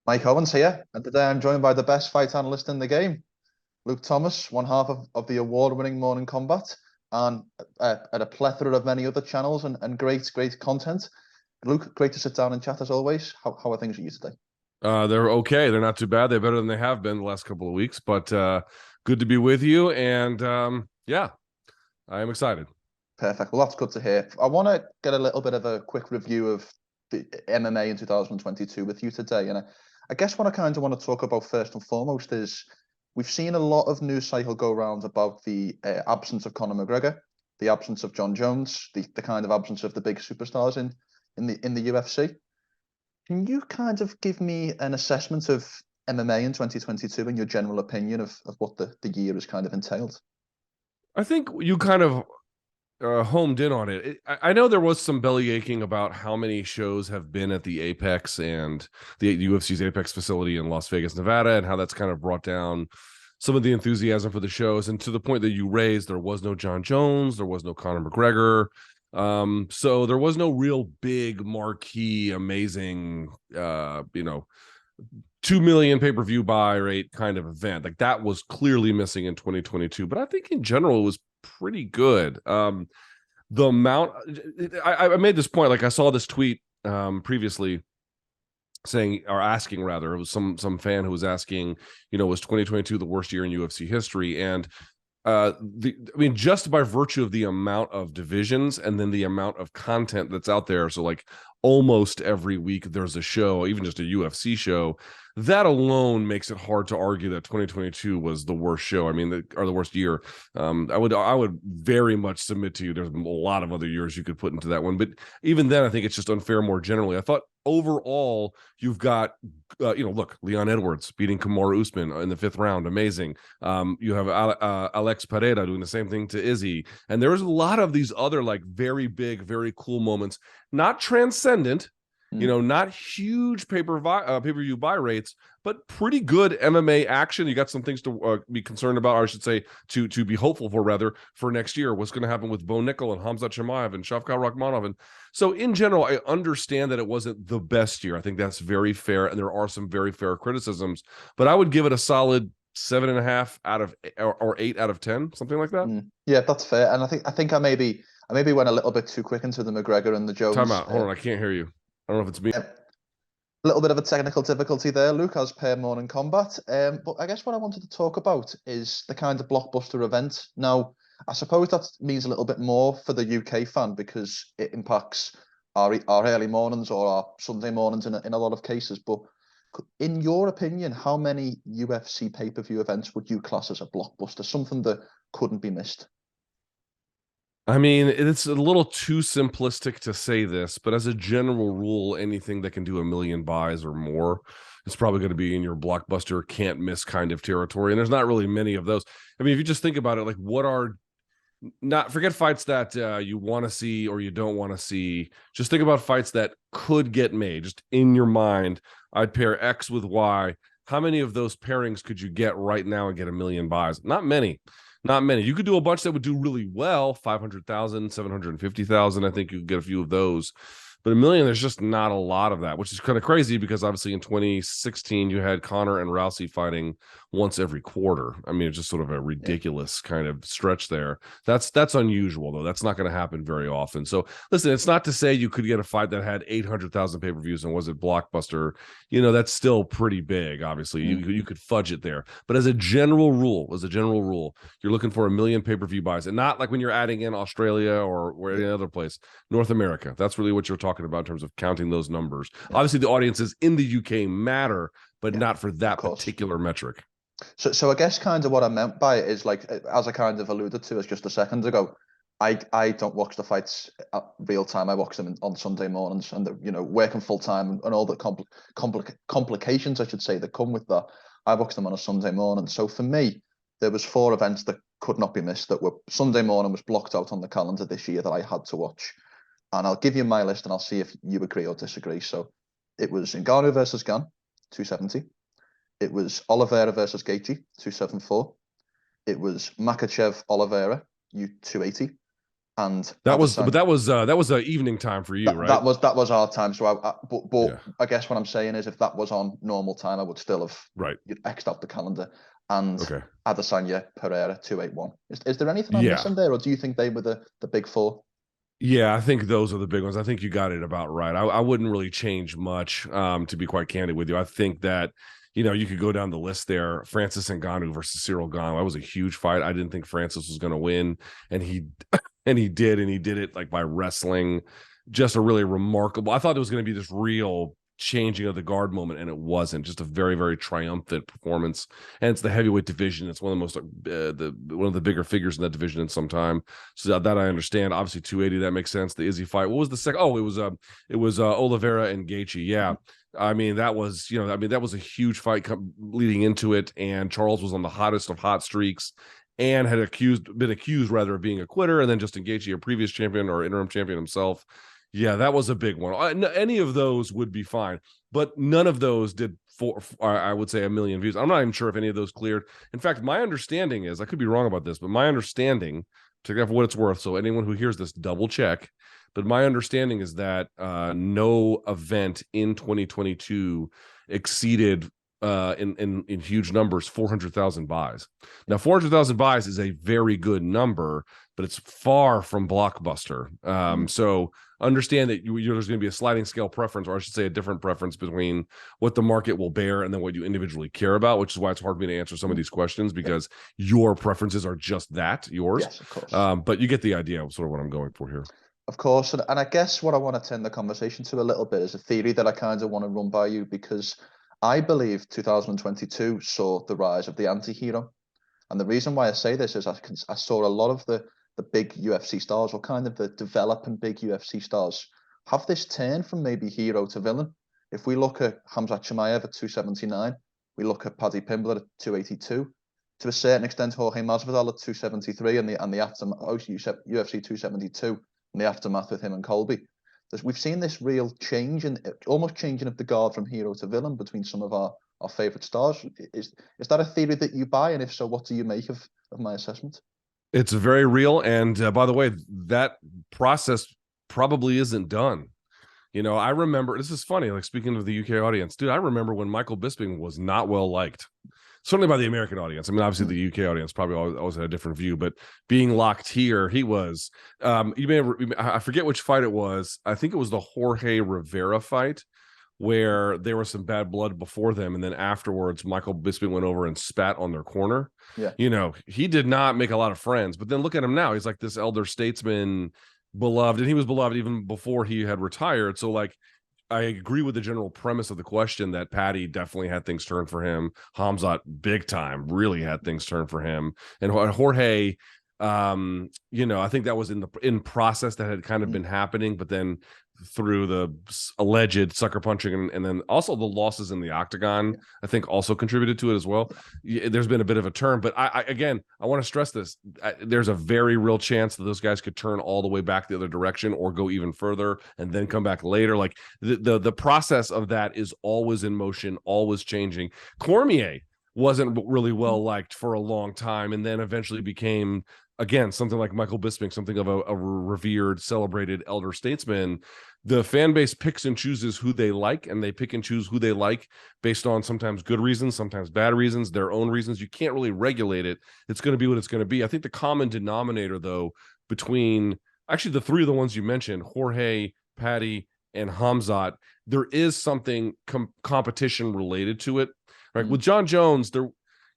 Mike Owens here, and today I'm joined by the best fight analyst in the game, Luke Thomas, one half of the award-winning Morning Combat, and at a plethora of many other channels and great content. Luke, great to sit down and chat as always. How are things with you today? They're okay. They're not too bad. They're better than they have been the last couple of weeks, but good to be with you. And yeah, I am excited. Perfect. Well, that's good to hear. I want to get a little bit of a quick review of the MMA in 2022 with you today. And I guess what I kind of want to talk about first and foremost is we've seen a lot of news cycle go around about the absence of Conor McGregor, the absence of John Jones, the kind of absence of the big superstars in the UFC. Can you kind of give me an assessment of MMA in 2022 and your general opinion of what the year has kind of entailed? I think you kind of homed in on it. I know there was some belly aching about how many shows have been at the Apex and the UFC's Apex facility in Las Vegas, Nevada, and how that's kind of brought down some of the enthusiasm for the shows. And to the point that you raised, there was no John Jones, there was no Conor McGregor. So there was no real big marquee, amazing, 2 million pay-per-view buy rate kind of event. Like that was clearly missing in 2022, but I think in general it was pretty good. The amount I made this point, like I saw this tweet previously saying, or asking rather, it was some fan who was asking, was 2022 the worst year in UFC history? And just by virtue of the amount of divisions and then the amount of content that's out there, so like almost every week there's a show, even just a UFC show, that alone makes it hard to argue that 2022 was the worst show. I mean, or the worst year. I would very much submit to you there's a lot of other years you could put into that one, but even then I think it's just unfair more generally. I thought overall you've got look, Leon Edwards beating Kamaru Usman in the 5th round, amazing. You have Alex Pereira doing the same thing to Izzy, and there's a lot of these other like very big, very cool moments, not transcendent, not huge pay-per-view buy rates, but pretty good MMA action. You got some things to be concerned about, or I should say to be hopeful for, rather, for next year. What's going to happen with Bo Nickel and Khamzat Chimaev and Shavkat Rakhmonov. And so in general, I understand that it wasn't the best year. I think that's very fair, and there are some very fair criticisms, but I would give it a solid 7.5 out of or 8 out of 10, something like that. Yeah, that's fair. And I think I maybe went a little bit too quick into the McGregor and the Jones. Time out. Hold on, I can't hear you. I don't know if it's me. A little bit of a technical difficulty there, Luke, as per Morning Combat. But I guess what I wanted to talk about is the kind of blockbuster event. Now, I suppose that means a little bit more for the UK fan because it impacts our early mornings or our Sunday mornings in a lot of cases. But in your opinion, how many UFC pay-per-view events would you class as a blockbuster, something that couldn't be missed? I mean, it's a little too simplistic to say this, but as a general rule, anything that can do 1 million buys or more is probably going to be in your blockbuster can't miss kind of territory. And there's not really many of those. I mean, if you just think about it, like what are not forget fights that you want to see or you don't want to see. Just think about fights that could get made. Just in your mind, I'd pair X with Y. How many of those pairings could you get right now and get 1 million buys? Not many. Not many. You could do a bunch that would do really well, 500,000, 750,000. I think you could get a few of those. But 1 million, there's just not a lot of that, which is kind of crazy because obviously in 2016, you had Conor and Rousey fighting once every quarter. I mean, it's just sort of a ridiculous kind of stretch there. That's unusual, though. That's not going to happen very often. So listen, it's not to say you could get a fight that had 800,000 pay-per-views and was it Blockbuster. That's still pretty big, obviously. You could fudge it there. But as a general rule, you're looking for 1 million pay-per-view buys. And not like when you're adding in Australia or any other place, North America. That's really what you're talking about in terms of counting those numbers. Obviously, the audiences in the UK matter, but not for that particular metric. So I guess kind of what I meant by it is like, as I kind of alluded to us just a second ago, I don't watch the fights at real time. I watch them on Sunday mornings, and working full time and all the complications, I should say, that come with that. I watch them on a Sunday morning. So for me, there was 4 events that could not be missed that were Sunday morning was blocked out on the calendar this year that I had to watch. And I'll give you my list and I'll see if you agree or disagree. So it was Ngannou versus Gan, 270. It was Oliveira versus Gaethje, 274. It was Makhachev Oliveira, 280. And that was a evening time for you, right? That was our time. So but Yeah. I guess what I'm saying is, if that was on normal time, I would still have X'd out the calendar. And Adesanya, Pereira, 281. Is there anything I'm missing there, or do you think they were the big four? Yeah, I think those are the big ones. I think you got it about right. I wouldn't really change much, to be quite candid with you. I think that, you could go down the list there. Francis Ngannou versus Cyril Gane. That was a huge fight. I didn't think Francis was going to win, and he did it like by wrestling. Just a really remarkable. I thought it was going to be this real changing of the guard moment, and it wasn't. Just a very, very triumphant performance. And it's the heavyweight division. It's one of the most one of the bigger figures in that division in some time. So that I understand. Obviously 280, that makes sense. The Izzy fight. What was the second? Oh, it was Oliveira and Gaethje. Yeah. I mean, that was a huge fight leading into it, and Charles was on the hottest of hot streaks and had been accused rather of being a quitter, and then Justin Gaethje, a previous champion or interim champion himself. Yeah, that was a big one. Any of those would be fine, but none of those did I would say 1 million views. I'm not even sure if any of those cleared. In fact, my understanding is, I could be wrong about this, but my understanding, take that for what it's worth, so anyone who hears this, double check, but my understanding is that no event in 2022 exceeded in huge numbers 400,000 buys. Now 400,000 buys is a very good number, but it's far from Blockbuster. So understand that there's going to be a sliding scale preference, or I should say a different preference between what the market will bear and then what you individually care about, which is why it's hard for me to answer some of these questions, because your preferences are just that, yours. Yes, of course. But you get the idea of sort of what I'm going for here. Of course. And I guess what I want to turn the conversation to a little bit is a theory that I kind of want to run by you, because I believe 2022 saw the rise of the anti-hero. And the reason why I say this is I saw a lot of the big UFC stars, or kind of the developing big UFC stars, have this turn from maybe hero to villain. If we look at Khamzat Chimaev at 279, we look at Paddy Pimblett at 282, to a certain extent Jorge Masvidal at 273, and the aftermath, UFC 272, and the aftermath with him and Colby. We've seen this real change, and almost changing of the guard from hero to villain between some of our favorite stars. Is that a theory that you buy? And if so, what do you make of my assessment? It's very real. And by the way, that process probably isn't done. I remember, this is funny, like speaking of the UK audience, dude, I remember when Michael Bisping was not well liked, certainly by the American audience. I mean, obviously the UK audience probably always had a different view, but being locked here, he was, I forget which fight it was. I think it was the Jorge Rivera fight, where there was some bad blood before them, and then afterwards Michael Bisping went over and spat on their corner. Yeah. He did not make a lot of friends, but then look at him now. He's like this elder statesman, beloved, and he was beloved even before he had retired. So like, I agree with the general premise of the question that Paddy definitely had things turn for him. Khamzat, big time, really had things turn for him. And Jorge, I think that was in process that had kind of been happening, but then through the alleged sucker punching and then also the losses in the octagon, I think also contributed to it as well. There's been a bit of a turn, but I want to stress this. There's a very real chance that those guys could turn all the way back the other direction, or go even further and then come back later. Like the process of that is always in motion, always changing. Cormier wasn't really well liked for a long time, and then eventually became, again, something like Michael Bisping, something of a revered, celebrated elder statesman. The fan base picks and chooses who they like, and they pick and choose who they like based on sometimes good reasons, sometimes bad reasons, their own reasons. You can't really regulate it. It's going to be what it's going to be. I think the common denominator, though, between actually the three of the ones you mentioned, Jorge, Paddy, and Khamzat, there is something competition related to it. Right. With John Jones,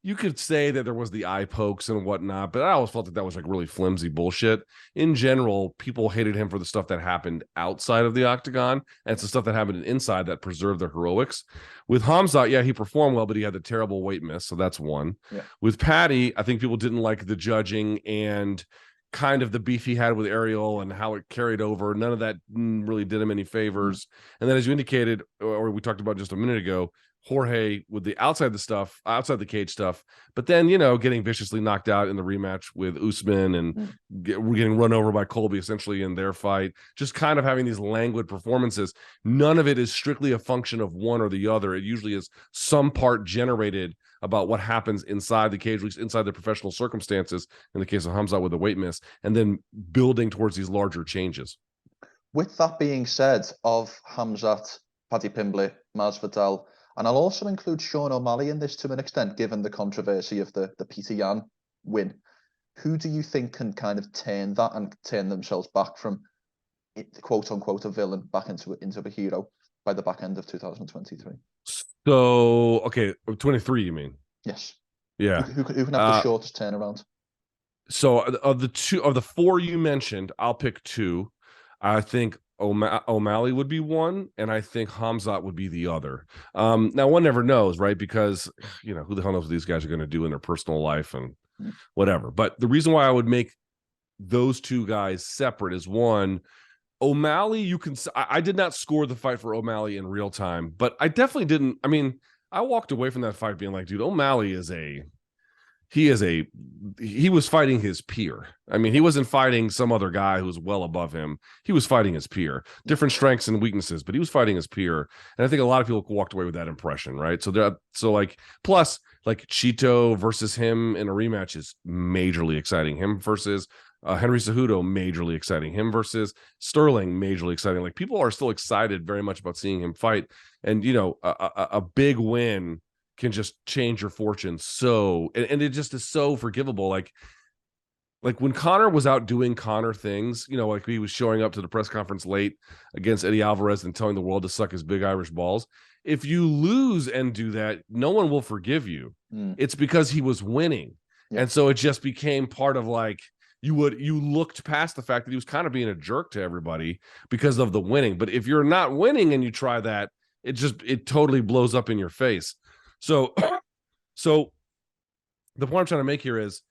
you could say that there was the eye pokes and whatnot, but I always felt that was like really flimsy bullshit. In general, people hated him for the stuff that happened outside of the octagon, and it's the stuff that happened inside that preserved the heroics. With Khamzat, yeah, he performed well, but he had the terrible weight miss, so that's one. Yeah. With Paddy, I think people didn't like the judging and kind of the beef he had with Ariel and how it carried over. None of that really did him any favors. And then, as you indicated, or we talked about just a minute ago, Jorge with the outside the cage stuff, but then, getting viciously knocked out in the rematch with Usman and getting run over by Colby essentially in their fight, just kind of having these languid performances. None of it is strictly a function of one or the other. It usually is some part generated about what happens inside the cage, at least inside the professional circumstances, in the case of Khamzat with the weight miss, and then building towards these larger changes. With that being said, of Khamzat, Paddy Pimblett, Masvidal, and I'll also include Sean O'Malley in this to an extent, given the controversy of the Petr Yan win. Who do you think can kind of turn that and turn themselves back from, quote unquote, a villain back into a hero by the back end of 2023? So, okay, 23, you mean? Yes. Yeah. Who can have the shortest turnaround? So of the four you mentioned, I'll pick two. I think O'Malley would be one, and I think Khamzat would be the other. Now, one never knows, right? Because, who the hell knows what these guys are going to do in their personal life and whatever. But the reason why I would make those two guys separate is, one, O'Malley, I did not score the fight for O'Malley in real time, but I definitely didn't. I mean, I walked away from that fight being like, dude, O'Malley he was fighting his peer. I mean, he wasn't fighting some other guy who was well above him. He was fighting his peer, different strengths and weaknesses, but he was fighting his peer. And I think a lot of people walked away with that impression, right? Plus Chito versus him in a rematch is majorly exciting. Him versus Henry Cejudo, majorly exciting. Him versus Sterling, majorly exciting. Like, people are still excited very much about seeing him fight. And, a big win can just change your fortune. And it just is so forgivable. Like when Conor was out doing Conor things, like he was showing up to the press conference late against Eddie Alvarez and telling the world to suck his big Irish balls. If you lose and do that, no one will forgive you. It's because he was winning. Yeah. And so it just became part of, like, you looked past the fact that he was kind of being a jerk to everybody because of the winning. But if you're not winning and you try that, it totally blows up in your face. So the point I'm trying to make here is,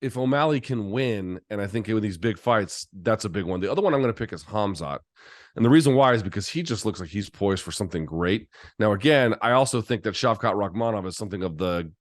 if O'Malley can win, and I think with these big fights, that's a big one. The other one I'm going to pick is Khamzat. And the reason why is because he just looks like he's poised for something great. Now, again, I also think that Shavkat Rakhmonov is something of the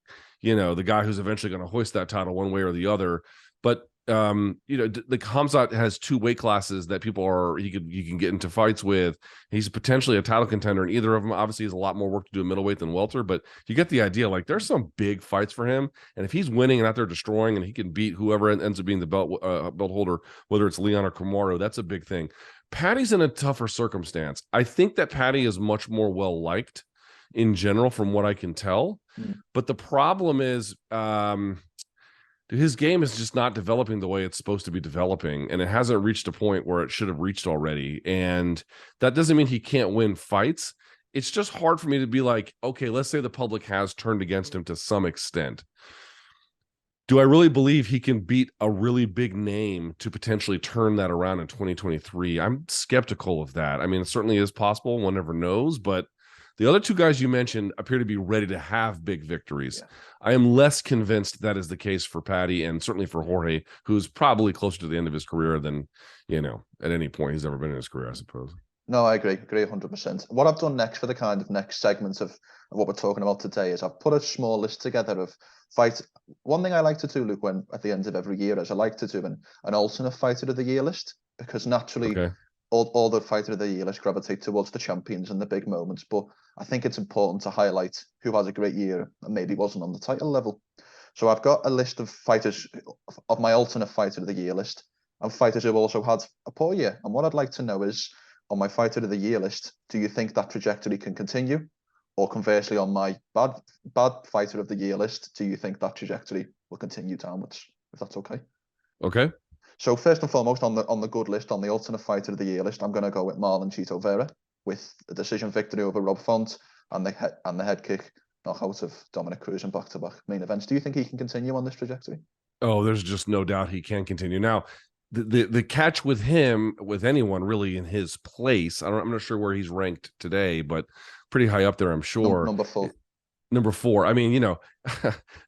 guy who's eventually going to hoist that title one way or the other. But the Khamzat has two weight classes that you can get into fights with. He's potentially a title contender in either of them. Obviously, he has a lot more work to do in middleweight than welter, but you get the idea. Like, there's some big fights for him, and if he's winning and out there destroying, and he can beat whoever ends up being the belt holder, whether it's Leon or Kamaru, that's a big thing. Paddy's in a tougher circumstance. I think that Paddy is much more well liked in general, from what I can tell. But the problem is, his game is just not developing the way it's supposed to be developing, and it hasn't reached a point where it should have reached already. And that doesn't mean he can't win fights. It's just hard for me to be like, okay, let's say the public has turned against him to some extent. Do I really believe he can beat a really big name to potentially turn that around in 2023? I'm skeptical of that. I mean, it certainly is possible. One never knows, but the other two guys you mentioned appear to be ready to have big victories. Yeah. I am less convinced that is the case for Paddy, and certainly for Jorge, who's probably closer to the end of his career than, at any point he's ever been in his career, I suppose. No, I agree 100%. What I've done next for the kind of next segment of what we're talking about today is I've put a small list together of fights. One thing I like to do, Luke, when at the end of every year, is I like to do an alternate fighter of the year list, because naturally all the fighter of the year list gravitate towards the champions and the big moments. But I think it's important to highlight who has a great year and maybe wasn't on the title level. So I've got a list of fighters of my alternate fighter of the year list, and fighters who also had a poor year. And what I'd like to know is, on my fighter of the year list, do you think that trajectory can continue? Or conversely, on my bad fighter of the year list, do you think that trajectory will continue downwards? If that's okay. Okay. So first and foremost, on the good list, on the alternate fighter of the year list, I'm going to go with Marlon Vera with a decision victory over Rob Font and the head kick knockout of Dominic Cruz in back-to-back main events. Do you think he can continue on this trajectory? Oh, there's just no doubt he can continue. Now, the catch with him, with anyone really in his place, I'm not sure where he's ranked today, but pretty high up there, I'm sure. Number 4. Number 4. I mean,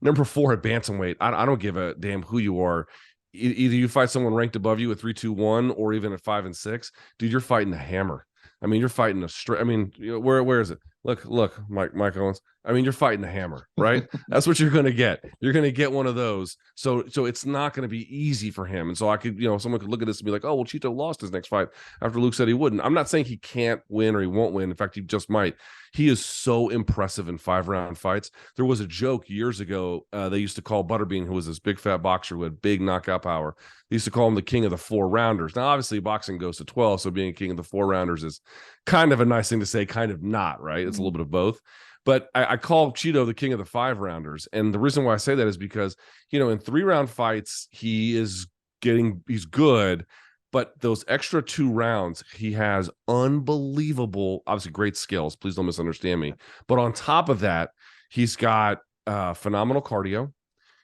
number 4 at bantamweight. I don't give a damn who you are. Either you fight someone ranked above you at 3-2-1, or even at 5 and 6, dude, you're fighting a hammer. I mean, you're fighting a straight. I mean, where is it? Look, Mike Owens. I mean, you're fighting the hammer, right? That's what you're going to get. You're going to get one of those. So it's not going to be easy for him. And so I could, someone could look at this and be like, oh, well, Chito lost his next fight after Luke said he wouldn't. I'm not saying he can't win or he won't win. In fact, he just might. He is so impressive in 5-round fights. There was a joke years ago. They used to call Butterbean, who was this big fat boxer who had big knockout power. They used to call him the king of the 4-rounders. Now, obviously, boxing goes to 12, so being king of the 4-rounders is kind of a nice thing to say, kind of not, right? It's a little bit of both. But I call Chito the king of the 5-rounders. And the reason why I say that is because, in 3-round fights, he's good. But those extra 2 rounds, he has unbelievable, obviously great skills. Please don't misunderstand me. But on top of that, he's got phenomenal cardio.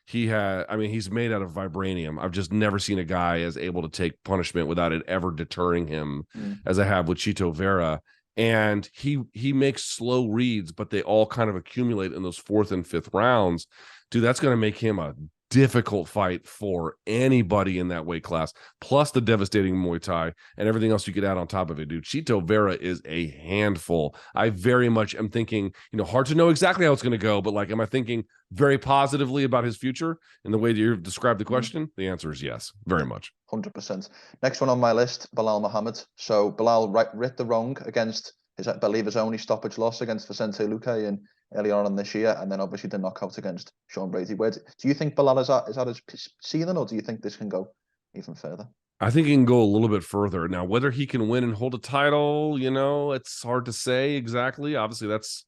He's made out of vibranium. I've just never seen a guy as able to take punishment without it ever deterring him as I have with Chito Vera. And he makes slow reads, but they all kind of accumulate in those 4th and 5th rounds. Dude, that's going to make him a difficult fight for anybody in that weight class, plus the devastating Muay Thai and everything else you could add on top of it, dude. Chito Vera is a handful. I very much am thinking, hard to know exactly how it's going to go, but am I thinking very positively about his future in the way that you've described the question? The answer is yes, very much. 100%. Next one on my list, Belal Muhammad. So Belal ripped the wrong against his only stoppage loss against Vicente Luque earlier on this year, and then obviously the knockout against Sean Brady. Do you think Belal is at his ceiling, or do you think this can go even further? I think he can go a little bit further. Now, whether he can win and hold a title, it's hard to say exactly. Obviously, that's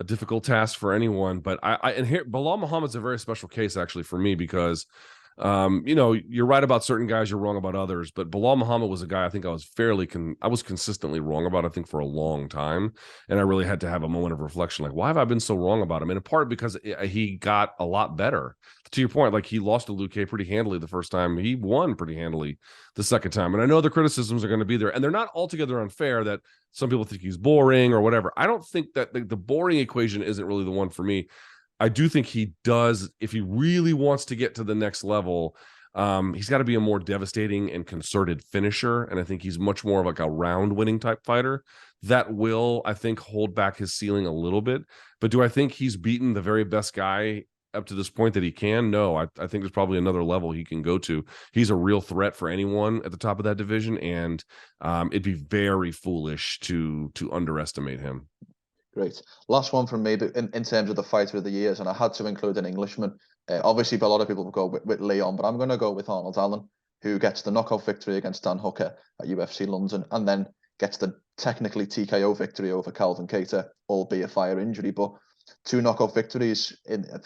a difficult task for anyone. But and here, Belal Muhammad's a very special case actually for me because you're right about certain guys, you're wrong about others, but Belal Muhammad was a guy I think I was consistently wrong about, I think, for a long time. And I really had to have a moment of reflection, like, why have I been so wrong about him? And in part because he got a lot better. To your point, he lost to Luque pretty handily the first time. He won pretty handily the second time. And I know the criticisms are going to be there, and they're not altogether unfair that some people think he's boring or whatever. I don't think that the boring equation isn't really the one for me. I do think he does, if he really wants to get to the next level, he's got to be a more devastating and concerted finisher. And I think he's much more of a round winning type fighter that will, I think, hold back his ceiling a little bit. But do I think he's beaten the very best guy up to this point that he can? No, I think there's probably another level he can go to. He's a real threat for anyone at the top of that division. And it'd be very foolish to underestimate him. Great. Last one from me, but in terms of the fighter of the years, and I had to include an Englishman. Obviously, a lot of people will go with Leon, but I'm going to go with Arnold Allen, who gets the knockout victory against Dan Hooker at UFC London, and then gets the technically TKO victory over Calvin Kattar, albeit via injury. But 2 knockout victories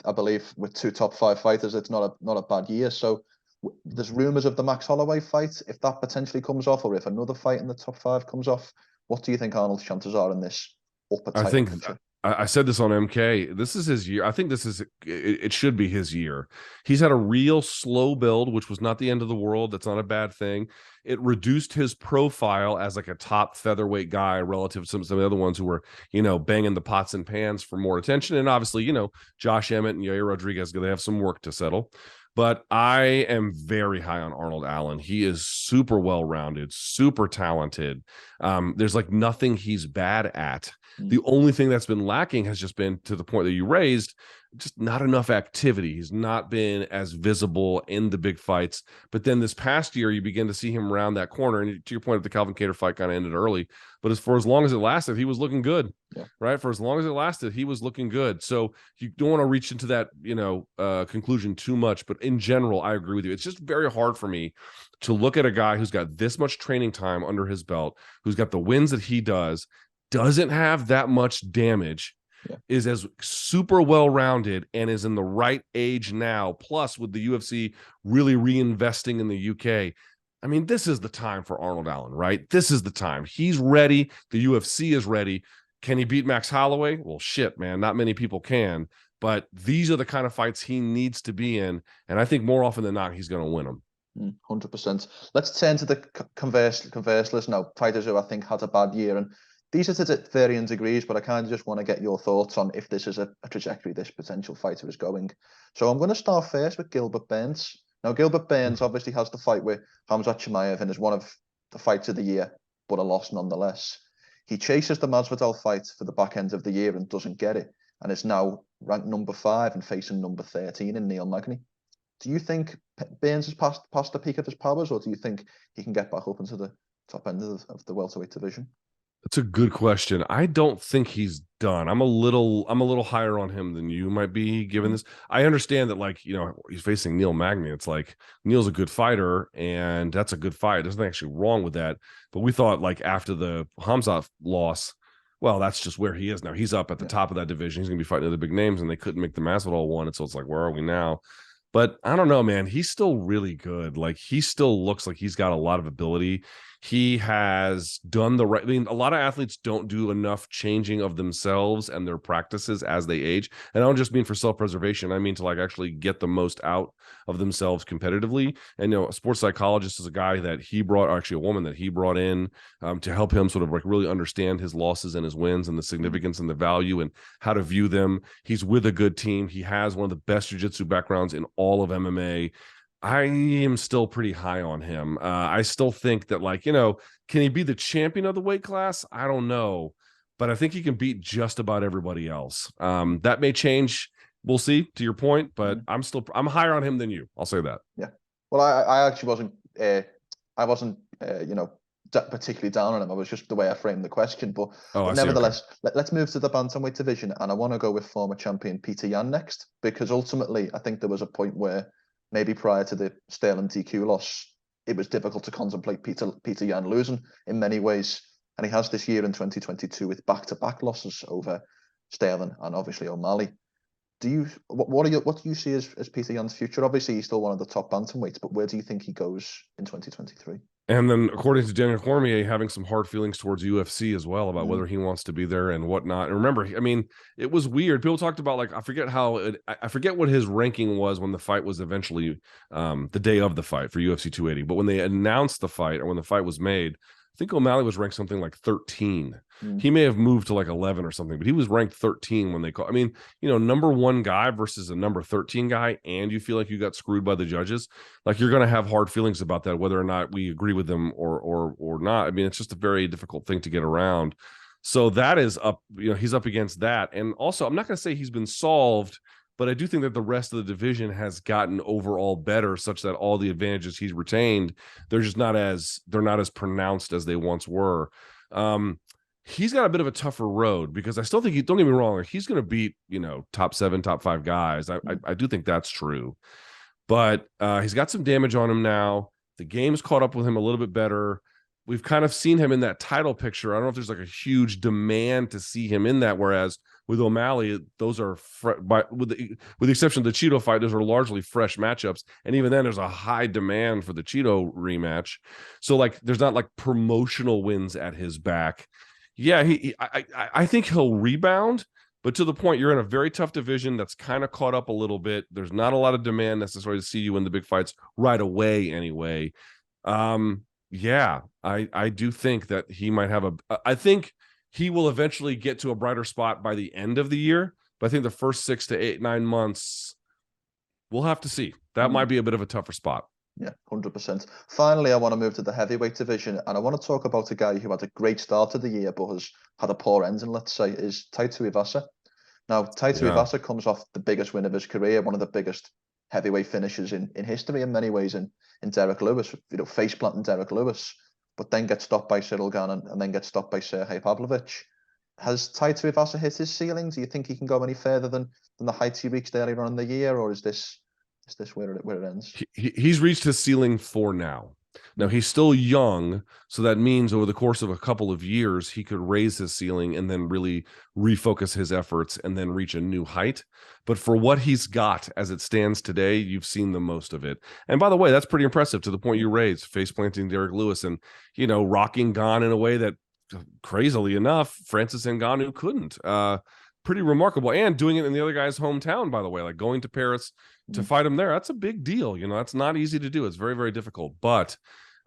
I believe, with 2 top 5 fighters. It's not a bad year. So there's rumours of the Max Holloway fight, if that potentially comes off, or if another fight in the top 5 comes off. What do you think Arnold's chances are in this? I think I said this on MK. This is his year. I think it should be his year. He's had a real slow build, which was not the end of the world. That's not a bad thing. It reduced his profile as a top featherweight guy relative to some of the other ones who were, banging the pots and pans for more attention. And obviously, Josh Emmett and Yair Rodriguez, they have some work to settle. But I am very high on Arnold Allen. He is super well-rounded, super talented. There's nothing he's bad at. The only thing that's been lacking has just been, to the point that you raised, just not enough activity. He's not been as visible in the big fights. But then this past year, you begin to see him round that corner. And to your point, the Calvin Kattar fight kind of ended early. But for as long as it lasted, he was looking good. Yeah. Right? For as long as it lasted, he was looking good. So you don't want to reach into that, conclusion too much. But in general, I agree with you. It's just very hard for me to look at a guy who's got this much training time under his belt, who's got the wins that he doesn't have that much damage, is as super well-rounded, and is in the right age now, plus with the UFC really reinvesting in the UK. I mean, this is the time for Arnold Allen, right? This is the time. He's ready. The UFC is ready. Can he beat Max Holloway? Well, shit, man. Not many people can. But these are the kind of fights he needs to be in. And I think more often than not, he's going to win them. 100%. Let's turn to the converse list now. Fighters who I think had a bad year. And these are to varying degrees, but I kind of just want to get your thoughts on if this is a trajectory this potential fighter is going. So I'm going to start first with Gilbert Burns. Now, Gilbert Burns obviously has the fight with Khamzat Chimaev and is one of the fights of the year, but a loss nonetheless. He chases the Masvidal fight for the back end of the year and doesn't get it. and is now ranked number 5 and facing number 13 in Neil Magny. Do you think Burns has passed the peak of his powers, or do you think he can get back up into the top end of the welterweight division? That's a good question. I don't think he's done. I'm a little higher on him than you might be given this. I understand that, like, you know, he's facing Neil Magny. It's like Neil's a good fighter, and that's a good fight. There's nothing actually wrong with that. But we thought, like, after the Khamzat loss, well, that's just where he is now. He's up at the top of that division. He's going to be fighting other big names, and they couldn't make the Masvidal one. And so it's like, where are we now? But I don't know, man. He's still really good. Like, he still looks like he's got a lot of ability. He has done the right. I mean, a lot of athletes don't do enough changing of themselves and their practices as they age. And I don't just mean for self-preservation. I mean to, like, actually get the most out of themselves competitively. And, you know, a sports psychologist is a guy that he brought, or actually a woman that he brought in to help him sort of, like, really understand his losses and his wins and the significance and the value and how to view them. He's with a good team. He has one of the best jiu-jitsu backgrounds in all of MMA. I am still pretty high on him. I still think that, like, you know, can he be the champion of the weight class? I don't know, but I think he can beat just about everybody else. That may change. We'll see, to your point, but I'm higher on him than you. I'll say that. Yeah. Well, I actually wasn't, you know, particularly down on him. I was just the way I framed the question, but nevertheless, let's move to the bantamweight division. And I want to go with former champion Petr Yan next, because ultimately I think there was a point where, maybe prior to the Sterling DQ loss, it was difficult to contemplate Petr Yan losing in many ways. And he has this year in 2022 with back-to-back losses over Sterling and obviously O'Malley. What do you see as Petr Yan's future? Obviously, he's still one of the top bantamweights, but where do you think he goes in 2023? And then, according to Daniel Cormier, having some hard feelings towards UFC as well about whether he wants to be there and whatnot. And remember, I mean, it was weird. People talked about, like, I forget what his ranking was when the fight was eventually the day of the fight for UFC 280. But when they announced the fight, or when the fight was made, I think O'Malley was ranked something like 13. He may have moved to like 11 or something, but he was ranked 13 when they call. I mean, you know, number 1 guy versus a number 13 guy, and you feel like you got screwed by the judges. Like, you're going to have hard feelings about that, whether or not we agree with them or not. I mean, it's just a very difficult thing to get around. So that is up. You know, he's up against that, and also I'm not going to say he's been solved, but I do think that the rest of the division has gotten overall better, such that all the advantages he's retained, they're not as pronounced as they once were. He's got a bit of a tougher road, because I still think don't get me wrong, he's going to beat, you know, top 7, top 5 guys. I do think that's true, but he's got some damage on him now. The game's caught up with him a little bit better. We've kind of seen him in that title picture. I don't know if there's like a huge demand to see him in that, whereas with O'Malley, those are with the exception of the Cheeto fight, those are largely fresh matchups, and even then, there's a high demand for the Cheeto rematch. So, like, there's not like promotional wins at his back. Yeah, I think he'll rebound, but to the point, you're in a very tough division that's kind of caught up a little bit. There's not a lot of demand necessarily to see you in the big fights right away. Anyway, yeah, I do think that he might have I think he will eventually get to a brighter spot by the end of the year, but I think the first 6 to 8, 9 months, we'll have to see. That might be a bit of a tougher spot. Yeah, 100%. Finally, I want to move to the heavyweight division, and I want to talk about a guy who had a great start to the year but has had a poor ending, let's say, is Tai Tuivasa. Now, Tai Tuivasa comes off the biggest win of his career, one of the biggest heavyweight finishes in history in many ways, in Derek Lewis, you know, face planting Derek Lewis, but then gets stopped by Cyril Gane and then gets stopped by Sergey Pavlovich. Has Tai Tuivasa hit his ceiling? Do you think he can go any further than the heights he reached earlier on in the year, or is this where it ends? He's reached his ceiling for now. Now, he's still young, so that means over the course of a couple of years, he could raise his ceiling and then really refocus his efforts and then reach a new height. But for what he's got as it stands today, you've seen the most of it. And by the way, that's pretty impressive, to the point you raised, face planting Derek Lewis and, you know, rocking Gane in a way that, crazily enough, Francis Ngannou couldn't. Pretty remarkable, and doing it in the other guy's hometown, by the way, like going to Paris to fight him there. That's a big deal. You know, that's not easy to do. It's very, very difficult. But,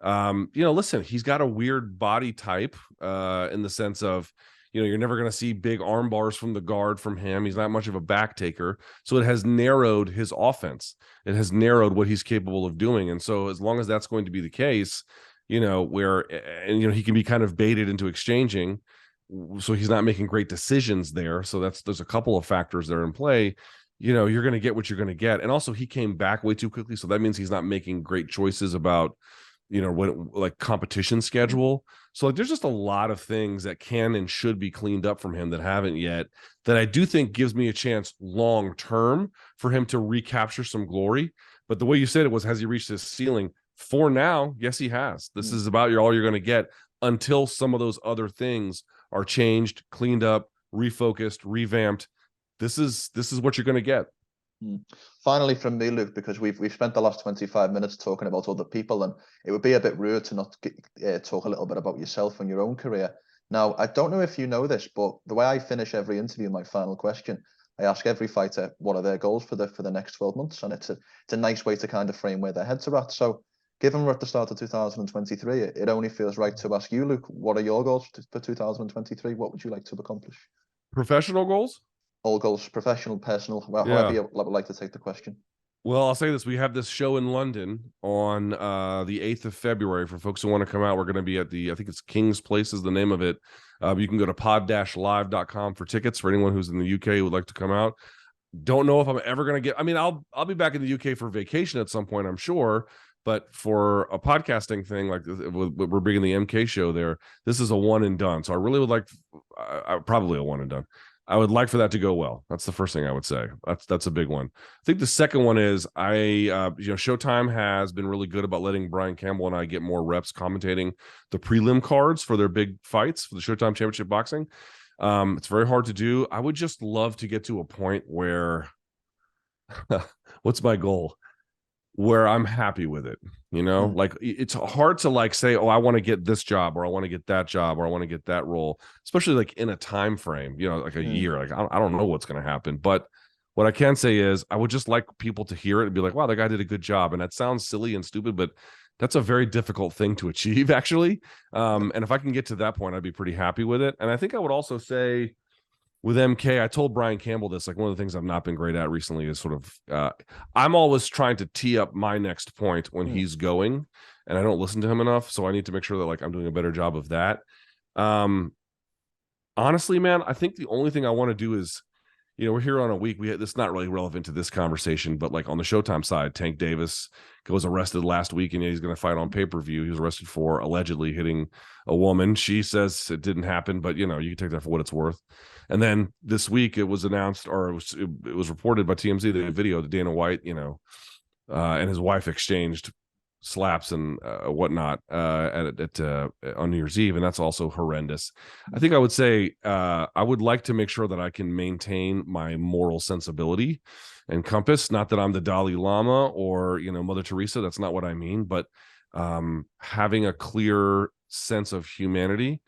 you know, listen, he's got a weird body type in the sense of, you know, you're never going to see big arm bars from the guard from him. He's not much of a back taker. So it has narrowed his offense. It has narrowed what he's capable of doing. And so as long as that's going to be the case, you know, where, and, you know, he can be kind of baited into exchanging, so he's not making great decisions there. So there's a couple of factors that are in play. You're going to get what you're going to get. And also he came back way too quickly. So that means he's not making great choices about, what like competition schedule. So like, there's just a lot of things that can and should be cleaned up from him that haven't yet, that I do think gives me a chance long term for him to recapture some glory. But the way you said it was, has he reached his ceiling? For now, yes, he has. This is about all you're going to get until some of those other things are changed, cleaned up, refocused, revamped. This is what you're going to get. Finally, from me, Luke, because we've spent the last 25 minutes talking about other people, and it would be a bit rude to not talk a little bit about yourself and your own career. Now, I don't know if you know this, but the way I finish every interview, my final question, I ask every fighter what are their goals for the next 12 months, and it's a nice way to kind of frame where their heads are at. So, given we're at the start of 2023, it only feels right to ask you, Luke, what are your goals for 2023? What would you like to accomplish? Professional goals? All goals, professional, personal, however you would like to take the question. Well, I'll say this. We have this show in London on the 8th of February. For folks who want to come out, we're going to be at I think it's King's Place is the name of it. You can go to pod-live.com for tickets for anyone who's in the UK who would like to come out. Don't know if I'm ever going to get, I'll be back in the UK for vacation at some point, I'm sure. But for a podcasting thing, like we're bringing the MK show there, this is a one and done. So I really would like, probably a one and done. I would like for that to go well. That's the first thing I would say. That's a big one. I think the second one is Showtime has been really good about letting Brian Campbell and I get more reps commentating the prelim cards for their big fights for the Showtime Championship Boxing. It's very hard to do. I would just love to get to a point where, what's my goal? Where I'm happy with it, like it's hard to like say, oh, I want to get this job, or I want to get that job, or I want to get that role, especially like in a time frame, like a year. Like I don't know what's going to happen, but what I can say is I would just like people to hear it and be like, wow, that guy did a good job. And that sounds silly and stupid, but that's a very difficult thing to achieve, actually. And if I can get to that point, I'd be pretty happy with it. And I think I would also say, with MK, I told Brian Campbell this, like one of the things I've not been great at recently is sort of, I'm always trying to tee up my next point when he's going, and I don't listen to him enough. So I need to make sure that like I'm doing a better job of that. Honestly, man, I think the only thing I want to do is, we're here on a week. This is not really relevant to this conversation, but like on the Showtime side, Tank Davis was arrested last week, and he's going to fight on pay-per-view. He was arrested for allegedly hitting a woman. She says it didn't happen, but you can take that for what it's worth. And then this week it was announced, or it was reported by TMZ, the video that Dana White, and his wife exchanged slaps and whatnot on New Year's Eve, and that's also horrendous. I think I would say I would like to make sure that I can maintain my moral sensibility and compass. Not that I'm the Dalai Lama or Mother Teresa. That's not what I mean, but having a clear sense of humanity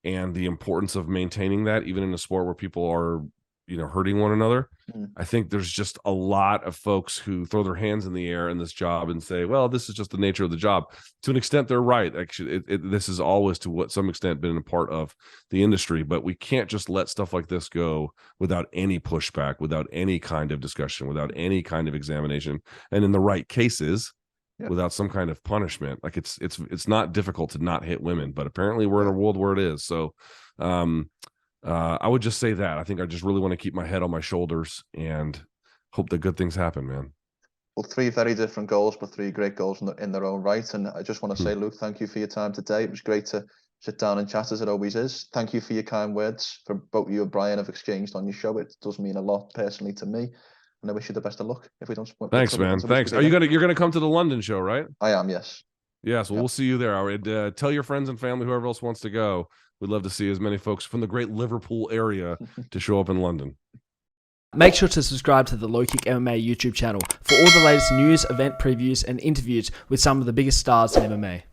and the importance of maintaining that, even in a sport where people are hurting one another. I think there's just a lot of folks who throw their hands in the air in this job and say, well, this is just the nature of the job. To an extent, they're right. Actually, this is always to some extent been a part of the industry, but we can't just let stuff like this go without any pushback, without any kind of discussion, without any kind of examination. And in the right cases, without some kind of punishment. Like it's not difficult to not hit women, but apparently we're in a world where it is. So, I would just say that I think I just really want to keep my head on my shoulders and hope that good things happen, man. Well, 3 very different goals, but 3 great goals in their own right. And I just want to say, Luke, thank you for your time today. It was great to sit down and chat, as it always is. Thank you for your kind words for both you and Brian have exchanged on your show. It does mean a lot personally to me. And I wish you the best of luck if we don't. Thanks, man. Thanks. Are you're gonna come to the London show, right? I am, yes. Yes, well, we'll see you there. I would tell your friends and family, whoever else wants to go. We'd love to see as many folks from the great Liverpool area to show up in London. Make sure to subscribe to the LowKick MMA YouTube channel for all the latest news, event previews, and interviews with some of the biggest stars in MMA.